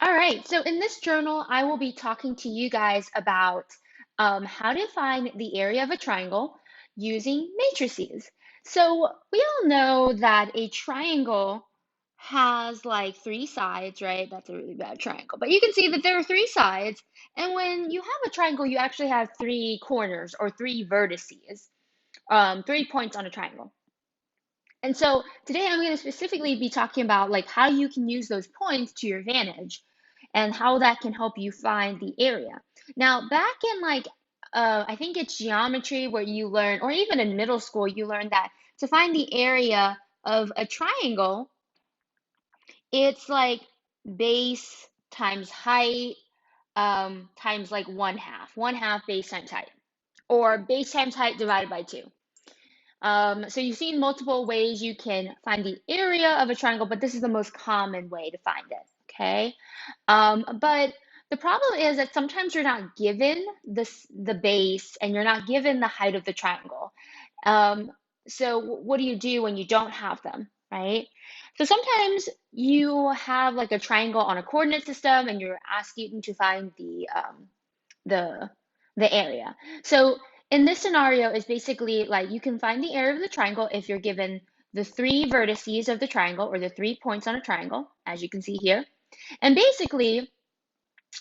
All right, so in this journal, I will be talking to you guys about how to find the area of a triangle using matrices. So we all know that a triangle has like three sides, right? That's a really bad triangle, but you can see that there are three sides. And when you have a triangle, you actually have three corners or three vertices, 3 points on a triangle. And so today I'm going to specifically be talking about like how you can use those points to your advantage and how that can help you find the area. Now, back in like I think it's geometry where you learn, or even in middle school, you learn that to find the area of a triangle, it's like base times height times like 1/2. 1/2 base times height, or base times height divided by 2. So you've seen multiple ways you can find the area of a triangle, but this is the most common way to find it, okay? But the problem is that sometimes you're not given the base and you're not given the height of the triangle. Um, so what do you do when you don't have them, right? So sometimes you have like a triangle on a coordinate system and you're asking to find the the area. So in this scenario, is basically like you can find the area of the triangle if you're given the three vertices of the triangle or the 3 points on a triangle, as you can see here. And basically,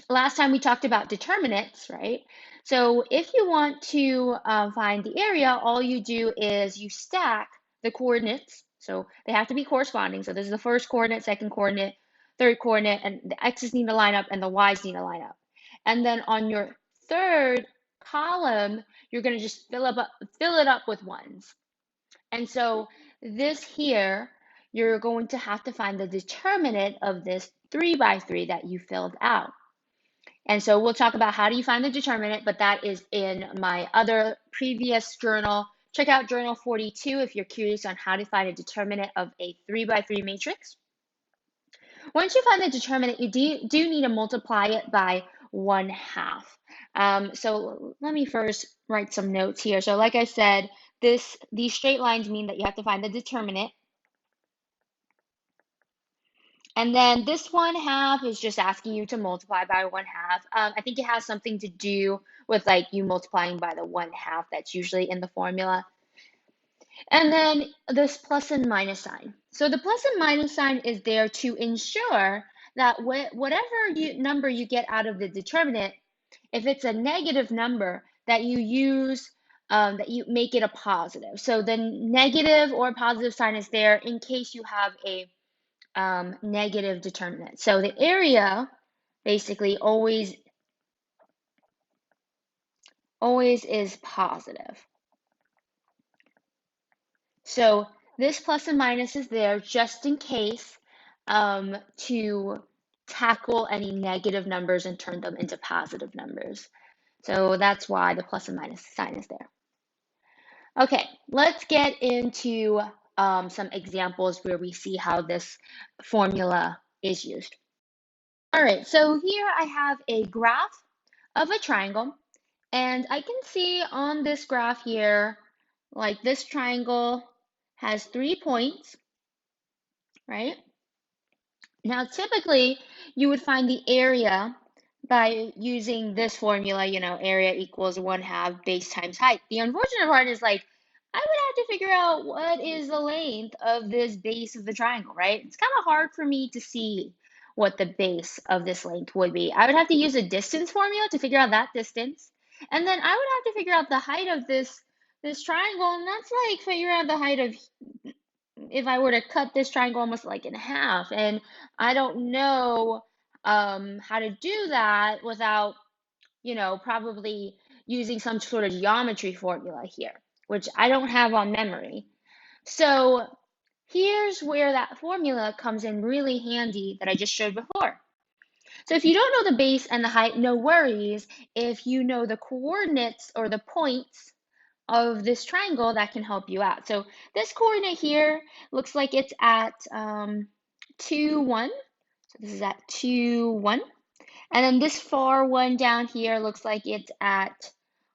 last time we talked about determinants, right? So if you want to find the area, all you do is you stack the coordinates. So they have to be corresponding. So this is the first coordinate, second coordinate, third coordinate, and the x's need to line up and the y's need to line up. And then on your third column, you're going to just fill it up with ones. And so this here, you're going to have to find the determinant of this 3 by 3 that you filled out. And so we'll talk about how do you find the determinant, but that is in my other previous journal. Check out journal 42 if you're curious on how to find a determinant of a 3 by 3 matrix. Once you find the determinant, you do need to multiply it by 1/2. So let me first write some notes here. So like I said, these straight lines mean that you have to find the determinant. And then this 1/2 is just asking you to multiply by 1/2. I think it has something to do with like you multiplying by the 1/2 that's usually in the formula. And then this plus and minus sign. So the plus and minus sign is there to ensure that whatever number you get out of the determinant, if it's a negative number, that you use that you make it a positive. So the negative or positive sign is there in case you have a negative determinant. So the area basically always is positive. So this plus and minus is there just in case to tackle any negative numbers and turn them into positive numbers. So that's why the plus and minus sign is there. Okay, let's get into some examples where we see how this formula is used. All right, so here I have a graph of a triangle, and I can see on this graph here, like this triangle has 3 points, right? Now, typically, you would find the area by using this formula, area equals 1/2 base times height. The unfortunate part is like, I would have to figure out what is the length of this base of the triangle, right? It's kind of hard for me to see what the base of this length would be. I would have to use a distance formula to figure out that distance. And then I would have to figure out the height of this triangle, and that's like figuring out the height of if I were to cut this triangle almost like in half, and I don't know how to do that without, probably using some sort of geometry formula here, which I don't have on memory. So here's where that formula comes in really handy that I just showed before. So if you don't know the base and the height, no worries. If you know the coordinates or the points of this triangle, that can help you out. So this coordinate here looks like it's at 2, 1. So this is at 2, 1. And then this far one down here looks like it's at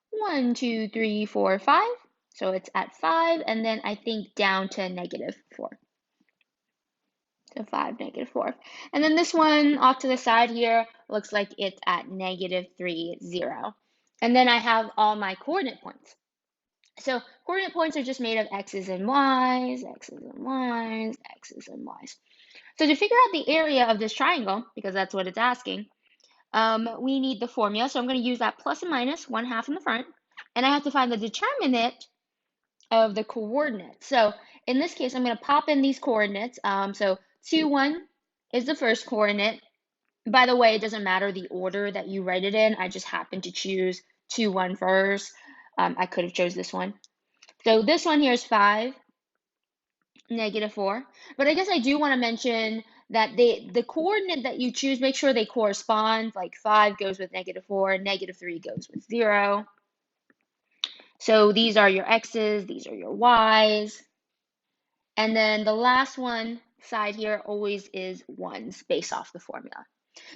1, 2, 3, 4, 5. So it's at 5, and then I think down to -4. So 5, -4. And then this one off to the side here looks like it's at -3, 0. And then I have all my coordinate points. So coordinate points are just made of x's and y's, x's and y's, x's and y's. So to figure out the area of this triangle, because that's what it's asking, we need the formula. So I'm going to use that plus and minus 1/2 in the front. And I have to find the determinant of the coordinates. So in this case, I'm going to pop in these coordinates. So 2, 1 is the first coordinate. By the way, it doesn't matter the order that you write it in. I just happened to choose 2, 1 first. I could have chose this one. So this one here is 5, -4. But I guess I do want to mention that the coordinate that you choose, make sure they correspond. Like 5 goes with -4, -3 goes with 0. So these are your x's, these are your y's. And then the last one side here always is 1s based off the formula.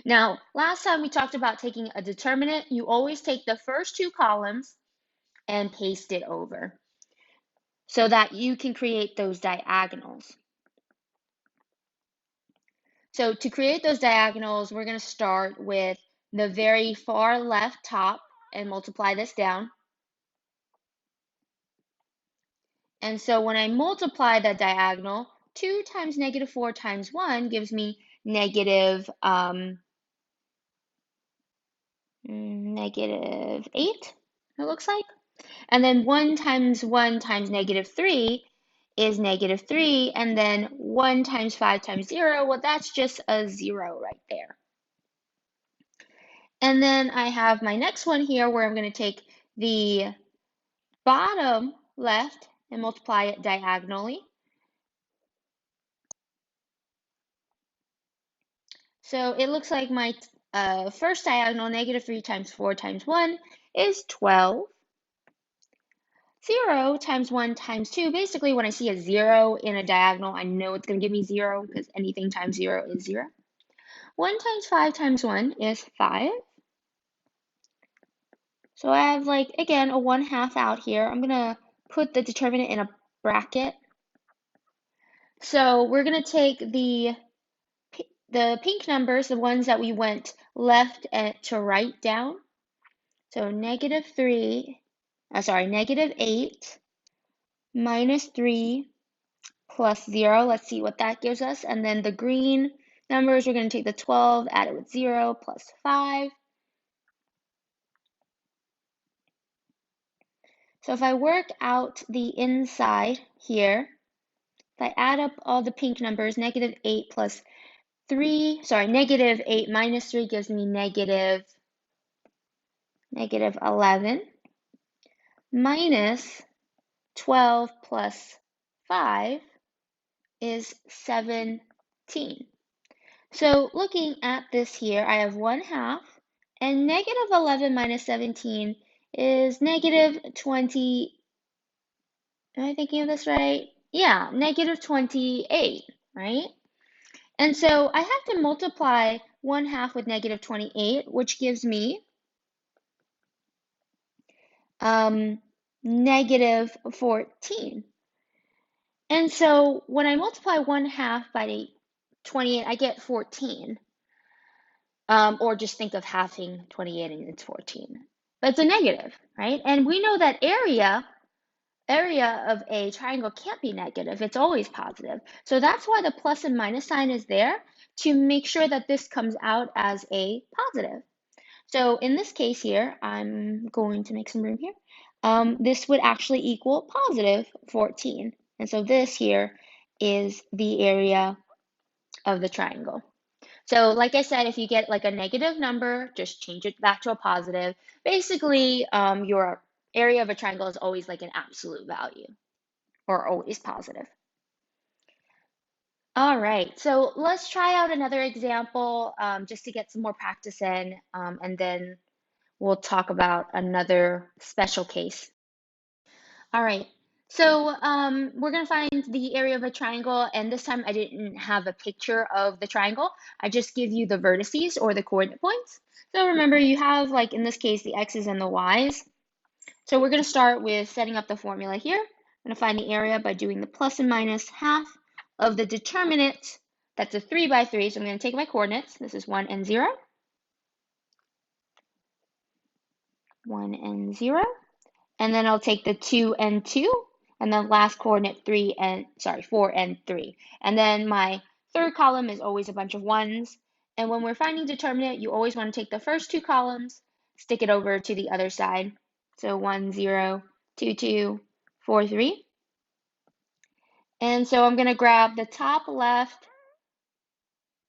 Now, last time we talked about taking a determinant. You always take the first 2 columns and paste it over so that you can create those diagonals. So to create those diagonals, we're going to start with the very far left top and multiply this down. And so when I multiply the diagonal, 2 times -4 times 1 gives me -8, it looks like. And then 1 times -3 is -3. And then 1 times 5 times 0, well, that's just a 0 right there. And then I have my next one here where I'm going to take the bottom left and multiply it diagonally. So it looks like my first diagonal, -3 times 4 times 1, is 12. 0 times 1 times 2, basically when I see a 0 in a diagonal, I know it's going to give me 0 because anything times 0 is 0. 1 times 5 times 1 is 5. So I have, like, again, a 1/2 out here. I'm going to put the determinant in a bracket. So we're going to take the pink numbers, the ones that we went left to right down. So -8 minus 3 plus 0. Let's see what that gives us. And then the green numbers, we're going to take the 12, add it with 0, plus 5. So if I work out the inside here, if I add up all the pink numbers, -8 plus 3, sorry, -8 minus 3 gives me -11, minus 12 plus 5 is 17. So looking at this here, I have 1/2, and -11 minus 17 is -20. Am I thinking of this right? Yeah, -28, right? And so I have to multiply 1/2 with -28, which gives me -14. And so when I multiply 1/2 by 28, I get 14. Or just think of halving 28 and it's 14. But it's a negative, right? And we know that area of a triangle can't be negative. It's always positive. So that's why the plus and minus sign is there, to make sure that this comes out as a positive. So in this case here, I'm going to make some room here. This would actually equal positive 14. And so this here is the area of the triangle. So like I said, if you get like a negative number, just change it back to a positive. Basically, your area of a triangle is always like an absolute value, or always positive. All right, so let's try out another example just to get some more practice in, and then we'll talk about another special case. All right, so we're going to find the area of a triangle, and this time I didn't have a picture of the triangle. I just give you the vertices or the coordinate points. So remember, you have, like in this case, the x's and the y's. So we're going to start with setting up the formula here. I'm going to find the area by doing the plus and minus half of the determinant That's a 3 by 3, so I'm going to take my coordinates. This is 1 and 0. 1 and 0. And then I'll take the 2 and 2, and then last coordinate 4 and 3. And then my third column is always a bunch of 1s. And when we're finding determinant, you always want to take the first 2 columns, stick it over to the other side. So 1, 0, 2, 2, 4, 3. And so I'm going to grab the top left,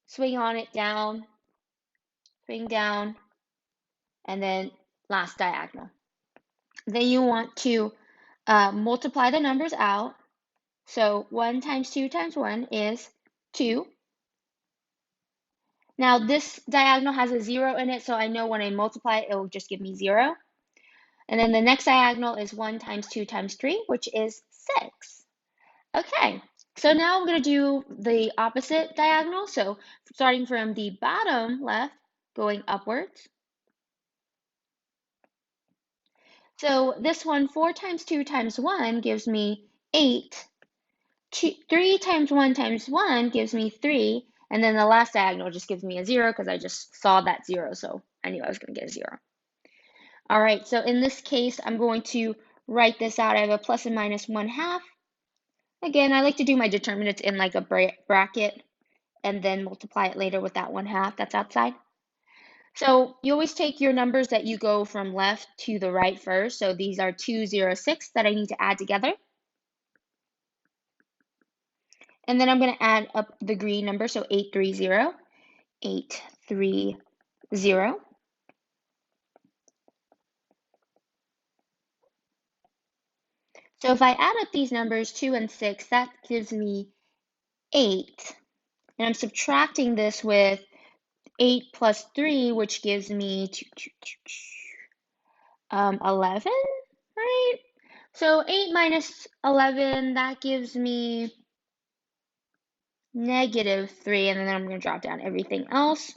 swing on it down, swing down, and then last diagonal. Then you want to multiply the numbers out. So 1 times 2 times 1 is 2. Now this diagonal has a 0 in it, so I know when I multiply it, it will just give me 0. And then the next diagonal is 1 times 2 times 3, which is 6. Okay, so now I'm going to do the opposite diagonal. So starting from the bottom left, going upwards. So this one, 4 times 2 times 1 gives me 8. 3 times 1 times 1 gives me 3. And then the last diagonal just gives me a 0 because I just saw that 0. So I knew I was going to get a 0. All right, so in this case, I'm going to write this out. I have a plus and minus 1/2. Again, I like to do my determinants in like a bracket and then multiply it later with that 1/2 that's outside. So you always take your numbers that you go from left to the right first. So these are 2, 0, 6 that I need to add together. And then I'm going to add up the green number, so 830, 830. So if I add up these numbers, 2 and 6, that gives me 8. And I'm subtracting this with 8 plus 3, which gives me 11, right? So 8 minus 11, that gives me -3, and then I'm going to drop down everything else.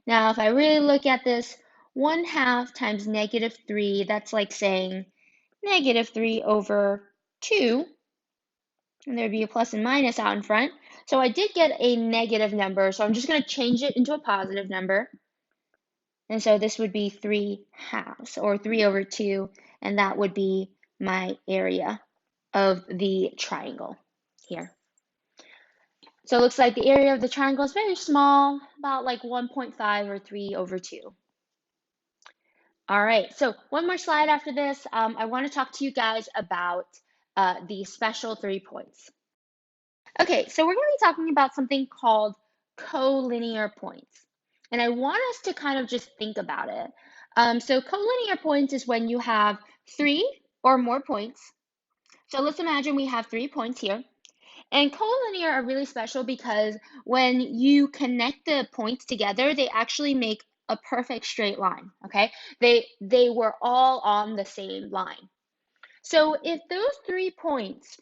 Now, if I really look at this, 1/2 times -3, that's like saying -3 over 2, and there'd be a plus and minus out in front. So I did get a negative number, so I'm just going to change it into a positive number. And so this would be 3/2, or 3 over 2, and that would be my area of the triangle here. So it looks like the area of the triangle is very small, about like 1.5 or 3 over 2. All right, so one more slide after this. I want to talk to you guys about the special 3 points. Okay, so we're going to be talking about something called collinear points. And I want us to kind of just think about it. So collinear points is when you have 3 or more points. So let's imagine we have 3 points here. And collinear are really special because when you connect the points together, they actually make a perfect straight line, okay? They were all on the same line. So if those 3 points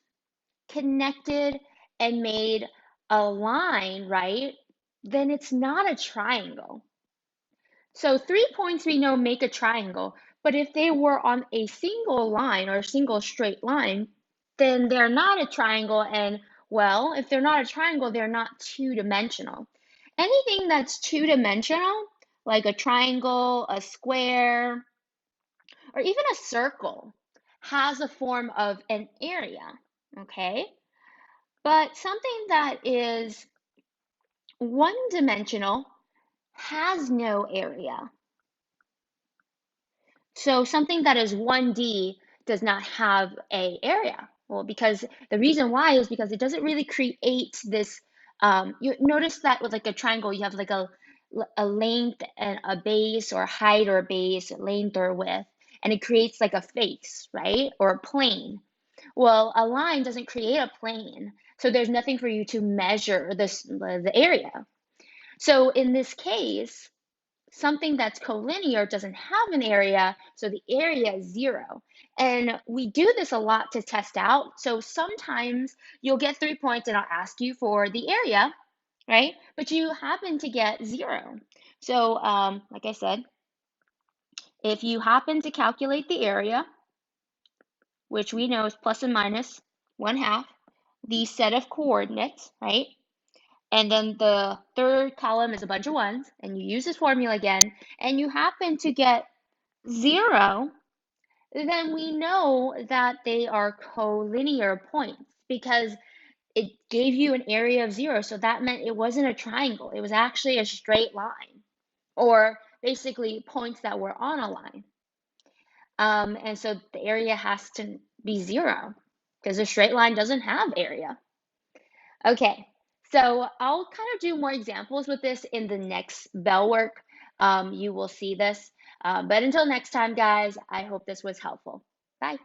connected and made a line, right, then it's not a triangle. So 3 points we know make a triangle, but if they were on a single line or a single straight line, then they're not a triangle. And well, if they're not a triangle, they're not two-dimensional. Anything that's two-dimensional, like a triangle, a square, or even a circle, has a form of an area, okay? But something that is one-dimensional has no area. So something that is 1D does not have a area. Well, because the reason why is because it doesn't really create this. You notice that with like a triangle, you have like a length and a base, or a height or a base, a length or a width, and it creates like a face, right? Or a plane. Well, a line doesn't create a plane, so there's nothing for you to measure the area. So in this case, something that's collinear doesn't have an area, so the area is 0. And we do this a lot to test out. So sometimes you'll get 3 points and I'll ask you for the area, right? But you happen to get 0. So like I said, if you happen to calculate the area, which we know is plus and minus 1/2, the set of coordinates, right? And then the third column is a bunch of ones, and you use this formula again, and you happen to get 0, then we know that they are collinear points because it gave you an area of 0. So that meant it wasn't a triangle. It was actually a straight line, or basically points that were on a line. And so the area has to be 0 because a straight line doesn't have area. Okay, so I'll kind of do more examples with this in the next bell work. You will see this. But until next time, guys, I hope this was helpful. Bye.